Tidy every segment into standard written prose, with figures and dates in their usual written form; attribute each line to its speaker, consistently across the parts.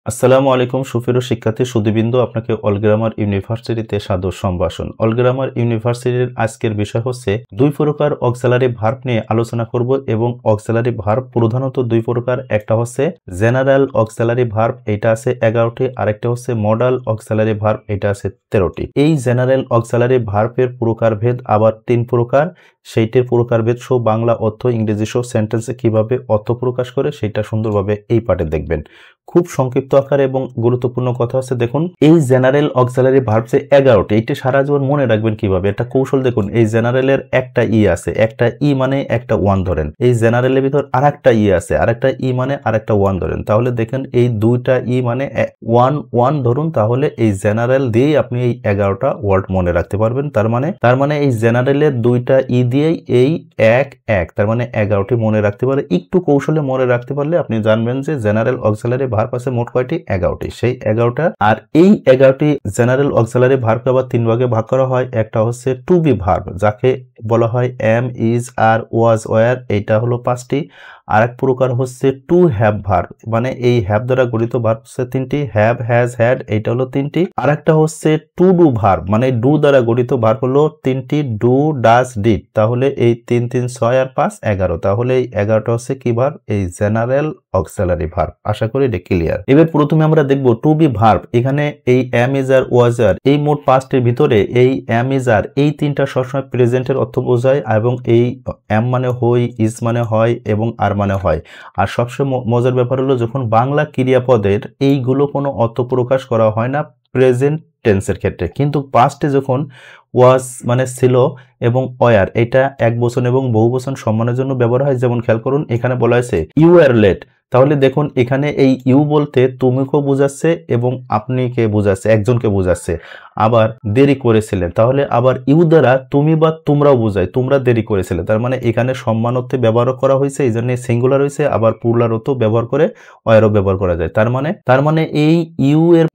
Speaker 1: আসসালামু আলাইকুম সুপ্রিয় শিক্ষার্থী সুধীবৃন্দ, আপনাকে অল গ্রামার ইউনিভার্সিটিতে সাদর সম্ভাষণ। অল গ্রামার ইউনিভার্সিটির আজকের বিষয় হচ্ছে দুই প্রকার অক্সিলারি ভার্ব নিয়ে আলোচনা করব এবং অক্সিলারি ভার্ব প্রধানত দুই প্রকার। একটা হচ্ছে জেনারেল অক্সিলারি ভার্ব, এটা আছে 11টি, আরেকটা হচ্ছে মডাল অক্সিলারি ভার্ব, এটা আছে 13টি। এই জেনারেল অক্সিলারি ভার্বের প্রকারভেদ আবার 3 প্রকার। সেইটির প্রকারভেদ সহ বাংলা অর্থ, ইংরেজি সহ সেন্টেন্সে কিভাবে অর্থ প্রকাশ করে সেটা সুন্দরভাবে এই পাঠে দেখবেন। খুব সংক্ষিপ্ত আকারে এবং গুরুত্বপূর্ণ কথা হচ্ছে, দেখুন এই জেনারেল অক্সিলারি ভার্ব যে 11টি, এইটি সারা জীবন মনে রাখবেন কিভাবে, একটা কৌশল দেখুন। এই জেনারেলের একটা ই আছে, একটা ই মানে একটা ওয়ান ধরেন। এই জেনারেলের ভিতর আরেকটা ই আছে, আরেকটা ই মানে আরেকটা ওয়ান ধরেন। তাহলে দেখেন এই দুইটা ই মানে ওয়ান ওয়ান ধরুন, তাহলে এই জেনারেল দিয়েই আপনি এই 11টা ওয়ার্ড মনে রাখতে পারবেন। তার মানে এই জেনারেলের দুইটা ই দিয়েই এই এক এক, তার মানে 11টি মনে রাখতে পারে। একটু কৌশলে মনে রাখতে পারলে আপনি জানবেন যে জেনারেল অক্সিলারি ভার্ব আছে মোট কয়টি, 11টি। সেই 11টা, আর এই 11টি জেনারেল অক্সিলারি ভার্বকে আবার 3 ভাগে ভাগ করা হয়। একটা হচ্ছে টু বি ভার্ব, যাকে বলা হয় am, is, are, was, were, এইটা হলো 5টি। আরেক প্রকার হচ্ছে টু হ্যাভ ভার্ব, মানে এই হ্যাভ দ্বারা গঠিত ভার্ব হচ্ছে 3টি, হ্যাভ, হ্যাজ, হ্যাড, এইটা হলো 3টি। আরেকটা হচ্ছে টু ডু ভার্ব, মানে ডু দ্বারা গঠিত ভার্ব হলো 3টি, ডু, ডাজ, ডিড। তাহলে এই 3 3 6 আর 5 11, তাহলে এই 11টা হচ্ছে কি ভার্ব, এই জেনারেল অক্সিলারি ভার্ব। আশা করি এটা ক্লিয়ার। এবার প্রথমে আমরা দেখব টু বি ভার্ব। এখানে এই এম, ইজ, আর, ওয়াজ, আর, এই মোট 5টির ভিতরে এই এম, ইজ, আর, এই 3টা সবসময় প্রেজেন্টের অর্থ বোঝায়, এবং এই এম মানে হই, ইজ মানে হয়, এবং আর মানে হয়। আর সবসময় মজার ব্যাপার হলো, যখন বাংলা ক্রিয়াপদের এইগুলো কোনো অর্থ প্রকাশ করা হয় না প্রেজেন্ট টেন্সের ক্ষেত্রে, কিন্তু পাস্টে যখন ওয়াজ মানে ছিল এবং ওয়ার, এটা এক বচন এবং বহু বচন সম্মানের জন্য ব্যবহার হয়। যেমন খেয়াল করুন, এখানে বলা হয়েছে ইউ আর লেট। তাহলে দেখুন এখানে এই ইউ বলতে তুমিকেও বোঝাচ্ছে এবং আপনিকে বোঝাচ্ছে, একজনকে বোঝাচ্ছে। আবার দেরি করেছিলেন, তাহলে আবার ইউ দ্বারা তুমি বা তোমরাও বোঝায়, তোমরা দেরি করেছিলে। তার মানে এখানে সম্মান অর্থে ব্যবহার করা হয়েছে, এই জন্য সিঙ্গুলার হয়েছে। আবার প্লুরাল অর্থ ব্যবহার করে ওয়ারও ব্যবহার করা যায়। তার মানে এই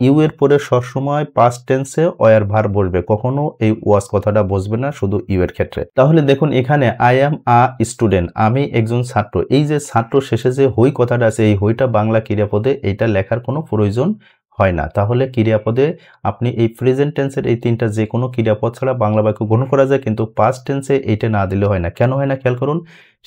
Speaker 1: ইউ এর পরে সবসময় পাস্ট টেন্সে ওয়ার ভার্ব বসবে, কখনো এই ওয়াজ কথাটা বসবে না, শুধু ইউ এর ক্ষেত্রে। তাহলে দেখুন এখানে আই অ্যাম আ স্টুডেন্ট, আমি একজন ছাত্র। এই যে ছাত্র শেষে যে হই কথাটা আছে, এই হইটা বাংলা ক্রিয়াপদে, এইটা লেখার কোনো প্রয়োজন হয় না। তাহলে ক্রিয়াপদে আপনি এই প্রেজেন্ট টেন্সের এই 3টা যে কোনো ক্রিয়াপদ ছাড়া বাংলা বাক্য গ্রহণ করা যায়, কিন্তু পাস্ট টেন্সে এইটা না দিলে হয় না। কেন হয় না খেয়াল করুন,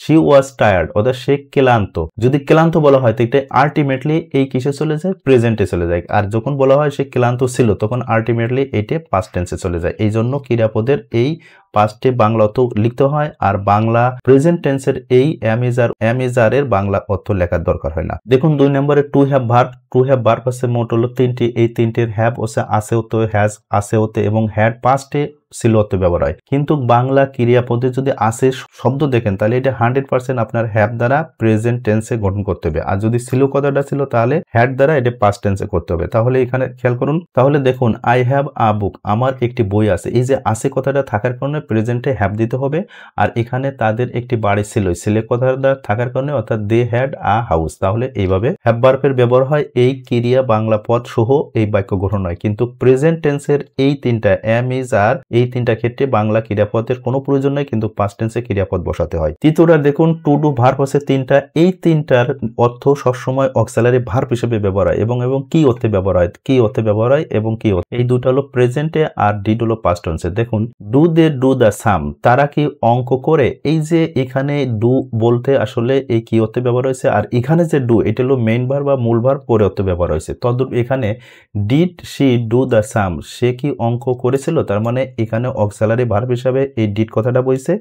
Speaker 1: শি ওয়াজ টায়ার্ড, অর্থাৎ সে ক্লান্ত। যদি ক্লান্ত বলা হয় তো এটা আলটিমেটলি এই কিসে চলে যায়, প্রেজেন্টে চলে যায়। আর যখন বলা হয় সে ক্লান্ত ছিল, তখন আলটিমেটলি এইটা পাস্ট টেন্সে চলে যায়। এই জন্য ক্রিয়াপদের এই পাস্টে বাংলা অর্থ লিখতে হয়, আর বাংলা প্রেজেন্ট টেন্সের এই এম ইজ আর এর বাংলা অর্থ লেখার দরকার হয় না। দেখুন 2 নম্বরে to have verb. To have verb আছে মোট হলো 3টি। এই 3টির হ্যাভ হচ্ছে আছে হতে, হ্যাজ আছে হতে, এবং হ্যাড পাস্টে ছিল অর্থে ব্যবহার হয়। কিন্তু বাংলা ক্রিয়াপদে যদি আছে শব্দ দেখেন, তাহলে এটা 100% আপনার হ্যাভ দ্বারা প্রেজেন্ট টেন্সে গঠন করতে হবে। আর যদি ছিল কথাটা ছিল, তাহলে হ্যাড দ্বারা এটা পাস্ট টেন্সে করতে হবে। তাহলে এখানে খেয়াল করুন, তাহলে দেখুন আই হ্যাভ আ বুক, আমার একটি বই আছে। এই যে আছে কথাটা থাকার কারণে প্রেজেন্টে হ্যাভ দিতে হবে। আর এখানে তাদের একটি বাড়ি ছিল, ছিলে কথাটা থাকার কারণে, অর্থাৎ দে হ্যাড আ হাউস। তাহলে এইভাবে হ্যাভ ভার্বের ব্যবহার হয় এই ক্রিয়া বাংলা পদ সহ এই বাক্য গঠন হয়। কিন্তু প্রেজেন্ট টেন্সের এই 3টা এম, ইজ, আর, এই 3টা ক্ষেত্রে বাংলা ক্রিয়াপদের কোনো প্রয়োজন নেই, কিন্তু পাস্ট টেন্সে ক্রিয়াপদ বসাতে হয়। তৃতীয়টা দেখুন টু ডু ভার্ব আছে 3টা। এই 3টার অর্থ সবসময় অক্সিলারি ভার্ব হিসেবে ব্যবহার হয়, এবং কি অর্থে ব্যবহার হয়, কি অর্থে ব্যবহার হয় এবং কি অর্থে, এই দুটো হলো প্রেজেন্টে, আর ডিড হলো পাস্ট টেন্সে। দেখুন ডু দে ডু দ্য সাম, তারা কি অঙ্ক করে। এই যে এখানে ডু বলতে আসলে এই কি অর্থে ব্যবহার হয়েছে, আর এখানে যে ডু, এটা হলো মেইন ভার্ব বা মূল ভার্ব পরে অর্থে ব্যবহার হয়েছে। তদ্রূপ এখানে ডিড শি ডু দ্য সাম, সে কি অঙ্ক করেছিল। তার মানে এখানে অক্সিলারি ভার্ব হিসাবে এই ডিড কথাটা বলছে,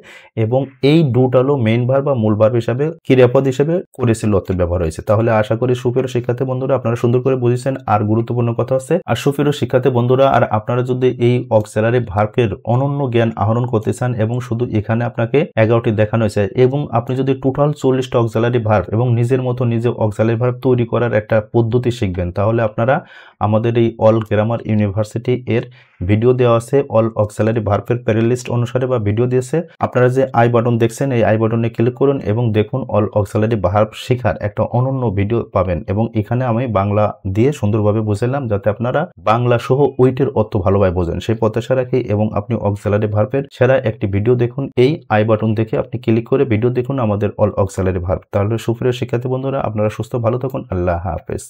Speaker 1: এবং এই ডুটা হলো মেইন ভার্ব বা মূল ভার্ব হিসাবে, ক্রিয়াপদ হিসেবে করেছিল অর্থে ব্যবহার হয়েছে। তাহলে আশা করি সুপ্রিয় শিক্ষার্থী বন্ধুরা আপনারা সুন্দর করে বুঝেছেন। আর গুরুত্বপূর্ণ কথা হচ্ছে, আর সুপ্রিয় শিক্ষার্থী বন্ধুরা, আর আপনারা যদি এই অক্সিলারি ভার্বের অনন্য জ্ঞান আহরণ করতে চান, এবং শুধু এখানে আপনাকে 11টি দেখানো হয়েছে, এবং আপনি যদি টোটাল 40টা অক্সিলারি ভার্ব এবং নিজের মতো নিজে অক্সিলারি ভার্ব তৈরি করার একটা পদ্ধতি শিখবেন, তাহলে আপনারা আমাদের এই অল গ্রামার ইউনিভার্সিটি এর ভিডিও দেওয়া আছে, অল অক্সিলারি ভার্বের প্লেলিস্ট অনুসারে বা ভিডিও দিয়েছে। আপনারা যে আই বাটন দেখছেন, এই আই বাটনে ক্লিক করুন এবং দেখুন অল অক্সিলারি ভার্ব শেখার একটা অনন্য ভিডিও পাবেন। এবং এখানে আমি বাংলা দিয়ে সুন্দরভাবে বুঝালাম, যাতে আপনারা বাংলা সহ ওইটির অর্থ ভালোভাবে বোঝেন, সেই প্রত্যাশা রাখি। এবং আপনি অক্সিলারি ভার্বের সেরা একটি ভিডিও দেখুন, এই আই বাটন দেখে আপনি ক্লিক করে ভিডিও দেখুন আমাদের অল অক্সিলারি ভার্ব। তাহলে সুপ্রিয় শিক্ষার্থী বন্ধুরা আপনারা সুস্থ ভালো থাকুন। আল্লাহ হাফেজ।